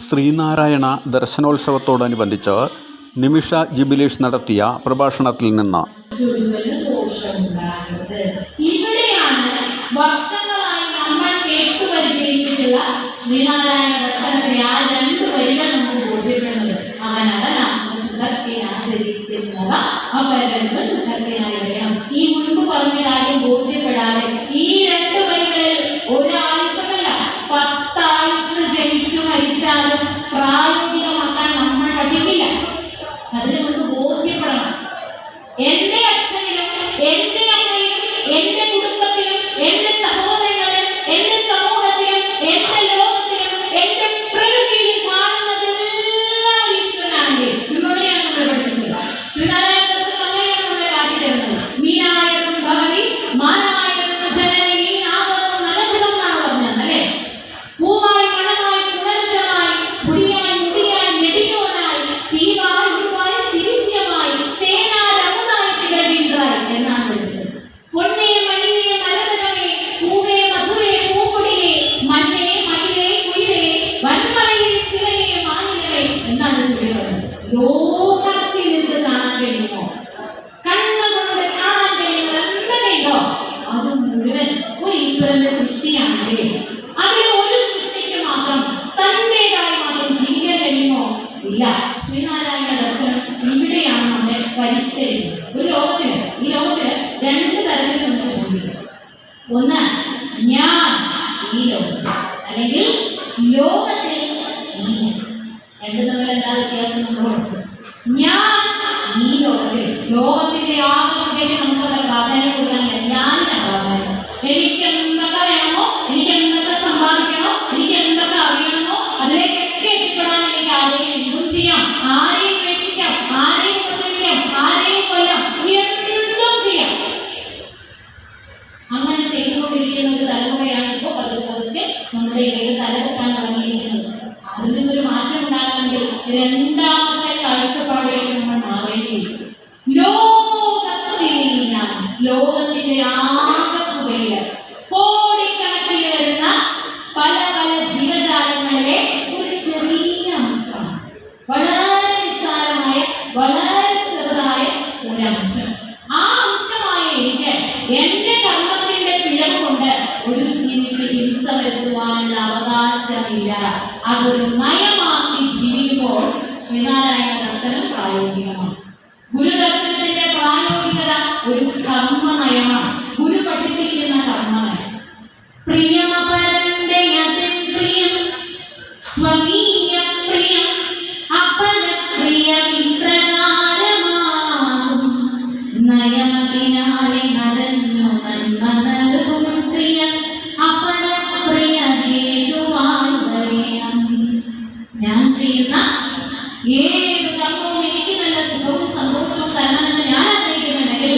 ശ്രീനാരായണ ദർശനോത്സവത്തോടനുബന്ധിച്ച് നിമിഷ ജിബിലേഷ് നടത്തിയ പ്രഭാഷണത്തിൽ നിന്ന് ഇവിടെയാണ് വർഷങ്ങളായി നമ്മൾ കേട്ടുപരിചയിച്ചിട്ടുള്ള ശ്രീനാരായണ ദർശനത്തിലെ ആ രണ്ട് വരികൾ നമുക്ക് ബോധ്യപ്പെടുന്നത്. അവനവനാണ് സുഖത്തെ ആചരിക്കുന്നവ അവരവരുടെ സുഖത്തിനായി വരണം. ഈ മുൻപ് പറഞ്ഞ കാര്യം ബോധ്യപ്പെടാതെ ഈ രണ്ട് വരികളിൽ ഒരായുസമല്ല 10 ആയുസ് ജനിച്ചു മരിച്ചാലും പ്രായോഗികമാക്കാൻ നമ്മൾ പഠിക്കില്ല. അതിന് നമുക്ക് ബോധ്യപ്പെടണം. എന്റെ അച്ഛനിലും എന്റെ അമ്മയിലും എന്റെ കുടുംബത്തിലും എന്റെ സഹോദരങ്ങളിലും എന്റെ സമൂഹത്തിലും എന്റെ ലോകത്തിലും എന്റെ പ്രകൃതിയിലും കാണുന്നതെല്ലാം ഈശ്വരനാണെങ്കിൽ ഇവരെയാണ് നമ്മൾ പഠിച്ചത്. ശ്രീനാരായണ ദർശനം അങ്ങനെയാണ് നമ്മളെ കാട്ടിത്തരുന്നത്. മീനായതും ഭവതി മാനായതും ജനനി നാഗവും നലജലം എന്നാണ് പറഞ്ഞത് അല്ലേ. പൂവായി മണമായി പുണർച്ചമായി പുടിയായി മുടിയായി നെടിയോനായി തീവായി ഉരുവായി തിരിച്ചമായി തേനായി അമുതായി തികഴിൻറായി എന്നാണ് പഠിച്ചത്. പൊന്നേ മണിയേ മരതകമേ പൂവേ മധുരേ പൂപ്പൊടിയേ മഞ്ഞേ മയിലേ കുയിലേ വന്മലയിൽ ശിലയെ മാനിലവേ എന്നാണ് ചൊല്ലുന്നത്. ലോകത്തിൽ നിന്ന് കാണാൻ കഴിയുമോ? കണ്ണുകൊണ്ട് കാണാൻ കഴിയുന്ന എന്തൊക്കെയുണ്ടോ അത് മുഴുവൻ ഒരു ഈശ്വരന്റെ സൃഷ്ടിയാണെങ്കിൽ അതിൽ ഒരു സൃഷ്ടിക്ക് മാത്രം തന്റേതായി മാത്രം ജീവിക്കാൻ കഴിയുമോ? ഇല്ല. ശ്രീനാരായണ ദർശനം ഇവിടെയാണ് നമ്മളെ പരിഷ്കരിക്കുന്നത്. ഒരു ലോകത്തിന് ഈ ലോകത്തിന് 2 തരത്തിൽ നമുക്ക് ചിന്തിക്കാം. ഒന്ന്, ഞാൻ ഈ ലോകത്തിൽ, അല്ലെങ്കിൽ ലോകത്തിൽ ഈ ഞാൻ. രണ്ടും തമ്മിൽ എന്താ വ്യത്യാസം നമ്മൾ ഓർക്കും. ഞാൻ ഈ ലോകത്തിൽ, ലോകത്തിന്റെ ആകെത്തിലേക്ക് നമുക്കവിടെ പ്രാധാന്യം കൊടുക്കാനില്ല. ഞാനിനാണ് പ്രാധാന്യം. എനിക്ക് എന്തൊക്കെ വേണമോ, എനിക്ക് എന്തൊക്കെ സമ്പാദിക്കണോ, എനിക്ക് എന്തൊക്കെ അറിയണമോ അതിലേക്കൊക്കെ എത്തിപ്പെടാൻ എനിക്ക് ആരെയും എന്തും ചെയ്യാം, ആരെയും ഉപേക്ഷിക്കാം, ആരെയും ഉപദ്രവിക്കാം, ആരെയും കൊല്ലാം, എന്തും ചെയ്യാം. അങ്ങനെ ചെയ്തുകൊണ്ടിരിക്കുന്ന ഒരു തലമുറയാണ് ഇപ്പോൾ പതുക്കെ നമ്മുടെ ഇടയിൽ തലവെക്കാൻ തുടങ്ങിയിരിക്കുന്നത്. അതിൽ നിന്നൊരു മാറ്റം ഉണ്ടാകണമെങ്കിൽ രണ്ടാമത്തെ കാഴ്ചപ്പാടിലേക്ക് നമ്മൾ മാറേണ്ടിയിരിക്കും. ലോകത്തിന്റെ ആകത്തുകയില് കോടിക്കണക്കിന് വരുന്ന പല പല ജീവജാലങ്ങളിലെ ഒരു ചെറിയ അംശമാണ്. വളരെ നിസ്സാരമായ, വളരെ ചെറുതായ ഒരു അംശം. ആ അംശമായ എനിക്ക് എന്റെ കർമ്മത്തിന്റെ പിഴവ് കൊണ്ട് ഒരു ജീവിക്ക് ഹിംസ വരുത്തുവാനുള്ള അവകാശമില്ല. അതൊരു നയമാക്കി ജീവിക്കുമ്പോൾ ശ്രീനാരായണ ദർശനം പ്രായോഗികമാണ്. ഗുരുദർശനത്തിന്റെ പ്രായോഗികത ഒരു കർമ്മ നയമാണ്. ഗുരു പഠിപ്പിക്കുന്ന കർമ്മ നയം. പ്രിയമപരന്റെ അതിപ്രിയം സ്വകീയ പ്രിയം അപരപ്രിയ ഇപ്രകാരമാകും നയമതിനാലെ നരന്നു നന്മ നൽകും പ്രിയം അപരപ്രിയ ഹേതുവായി വരേണം. ഞാൻ ചെയ്യുന്ന ഏത് കർമ്മവും എനിക്ക് നല്ല സുഖവും സന്തോഷവും തരണമെന്ന് ഞാൻ ആഗ്രഹിക്കുന്നുണ്ടെങ്കിൽ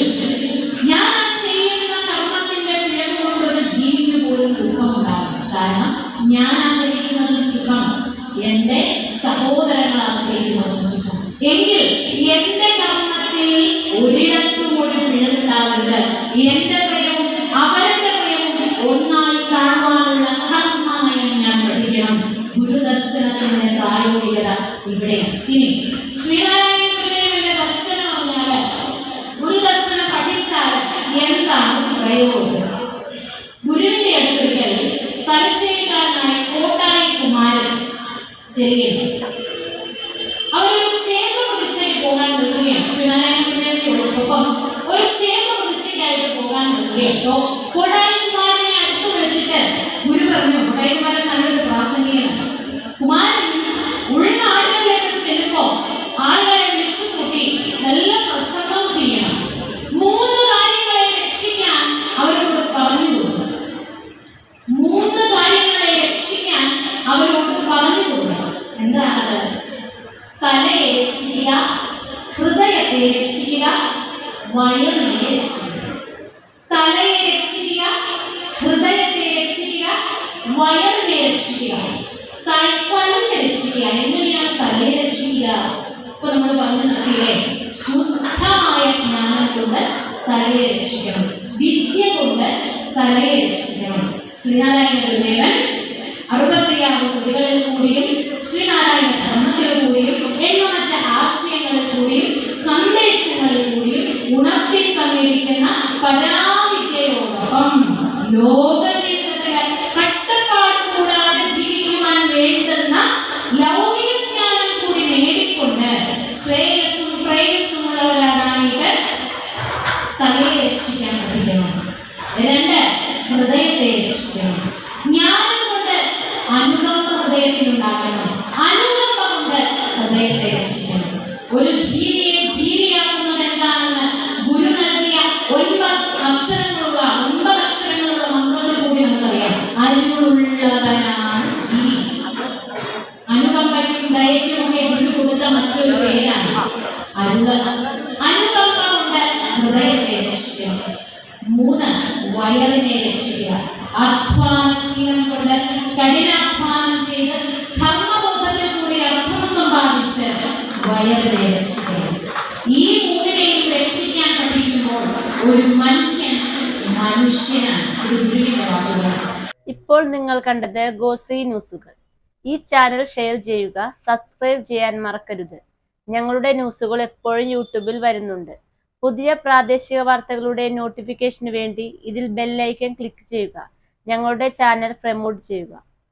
ഞാൻ ചെയ്യുന്ന കർമ്മത്തിന്റെ പിഴവ് കൊണ്ട് ഒരു ജീവിക്ക് പോലും ദുഃഖമുണ്ടാകും. കാരണം ഞാൻ ആഗ്രഹിക്കുന്ന സുഖം എന്റെ സഹോദരങ്ങൾ ആഗ്രഹിക്കുന്ന സുഖം. എങ്കിൽ എന്റെ കർമ്മത്തിൽ ഒരിടത്തും ഒരു പിഴവുണ്ടാകരുത്. എന്റെ പ്രയവും അവരുടെ പ്രയവും ഒന്നായി കാണുവാനുള്ള കർമ്മനയം ഞാൻ പഠിക്കണം. ഗുരുദർശനത്തിന്റെ പ്രായോഗികത ഇവിടെയാണ്. ഇനി ശ്രീനാരായണ ഗുരുവിന്റെ ദർശനം പറഞ്ഞാല് ഗുരുദർശനം പഠിച്ചാൽ എന്താണ് പ്രയോജനം? ഗുരുവിന്റെ അടുത്തൊരിക്കൽ തലശ്ശേരിക്കാരനായ കോട്ടായി കുമാരൻ ചെല്ലുകയാണ്. അവരൊരു ക്ഷേത്ര പ്രതിഷ്ഠയ്ക്ക് പോകാൻ നിൽക്കുകയാണ്. ശ്രീനാരായണ ഗുരുവിനോടൊപ്പം ഒരു ക്ഷേത്ര പ്രതിഷ്ഠയ്ക്കായിട്ട് പോകാൻ നിൽക്കുകയാണ്. കോട്ടായി കുമാരനെ അടുത്ത് വിളിച്ചിട്ട് ഗുരു പറഞ്ഞു, കോട്ടായി കുമാരൻ നല്ലൊരു പ്രാസംഗികനാണ്. കുമാരൻ ഉൾനാടുകളിലേക്ക് ചെല്ലുമ്പോ ആളുകളെ വിളിച്ചു കൂട്ടി നല്ല പ്രസംഗം ചെയ്യണം. 3 കാര്യങ്ങളെ രക്ഷിക്കാൻ അവരോട് പറഞ്ഞു കൊടുക്കണം. 3 കാര്യങ്ങളെ രക്ഷിക്കാൻ അവരോട് പറഞ്ഞു കൊടുക്കണം. എന്താണത്? തലയെ രക്ഷിക്കുക, ഹൃദയത്തെ രക്ഷിക്കുക, വയറിനെ രക്ഷിക്കുക. തലയെ രക്ഷിക്കുക, ഹൃദയത്തെ രക്ഷിക്കുക, വയറിനെ രക്ഷിക്കുക, തലയെ രക്ഷിക്കുക. എങ്ങനെയാണ് തലയെ രക്ഷിക്കുക? ഇപ്പൊ നമ്മൾ പറഞ്ഞു നിർത്തിയില്ലേ, ശുദ്ധമായ ജ്ഞാനം കൊണ്ട് തലയെ രക്ഷിക്കണം, വിദ്യ കൊണ്ട് തലയെ രക്ഷിക്കണം. ശ്രീനാരായണ ഗുരുദേവൻ 66 കൃതികളിൽ കൂടിയും ശ്രീനാരായണ ഹൃദയത്തിലുണ്ടാകണം. അനുകമ്പ കൊണ്ട് ഹൃദയത്തെ രക്ഷിക്കണം. ഒരു ജീവിയെ ജീവിയാക്കുന്നത് എന്താണെന്ന് ഗുരു നൽകിയ 9 അക്ഷരങ്ങളുള്ള മന്ത്രത്തിൽ കൂടി നമുക്കറിയാം. അരുളുള്ളവനാണ് ജീവി. അനുകമ്പയ്ക്കും ദയയ്ക്കും ഒക്കെ ഗുരു കൊടുത്ത മറ്റൊരു പേരാണ് അരുളകം. അനുകമ്പ കൊണ്ട് ഹൃദയത്തെ രക്ഷിക്കണം. 3, വയറിനെ രക്ഷിക്കുക. അധ്വാനശീലം കൊണ്ട് കഠിനാധ്വാനം ചെയ്ത് ധർമ്മബോധത്തിൽ കൂടി അർത്ഥം സമ്പാദിച്ച് വയറിനെ രക്ഷിക്കണം. ഈ 3നെയും രക്ഷിക്കാൻ പഠിക്കുമ്പോൾ ഒരു മനുഷ്യനാണ്. ഒരു ഗുരുവിന്റെ വാക്കുകളാണ്. ഇപ്പോൾ നിങ്ങൾ കണ്ടത് ഗോശ്രീ ന്യൂസുകൾ. ഈ ചാനൽ ഷെയർ ചെയ്യുക, സബ്സ്ക്രൈബ് ചെയ്യാൻ മറക്കരുത്. ഞങ്ങളുടെ ന്യൂസുകൾ എപ്പോഴും യൂട്യൂബിൽ വരുന്നുണ്ട്. പുതിയ പ്രാദേശിക വാർത്തകളുടെ നോട്ടിഫിക്കേഷന് വേണ്ടി ഇതിൽ ബെൽ ഐക്കൺ ക്ലിക്ക് ചെയ്യുക. ഞങ്ങളുടെ ചാനൽ പ്രമോട്ട് ചെയ്യുക.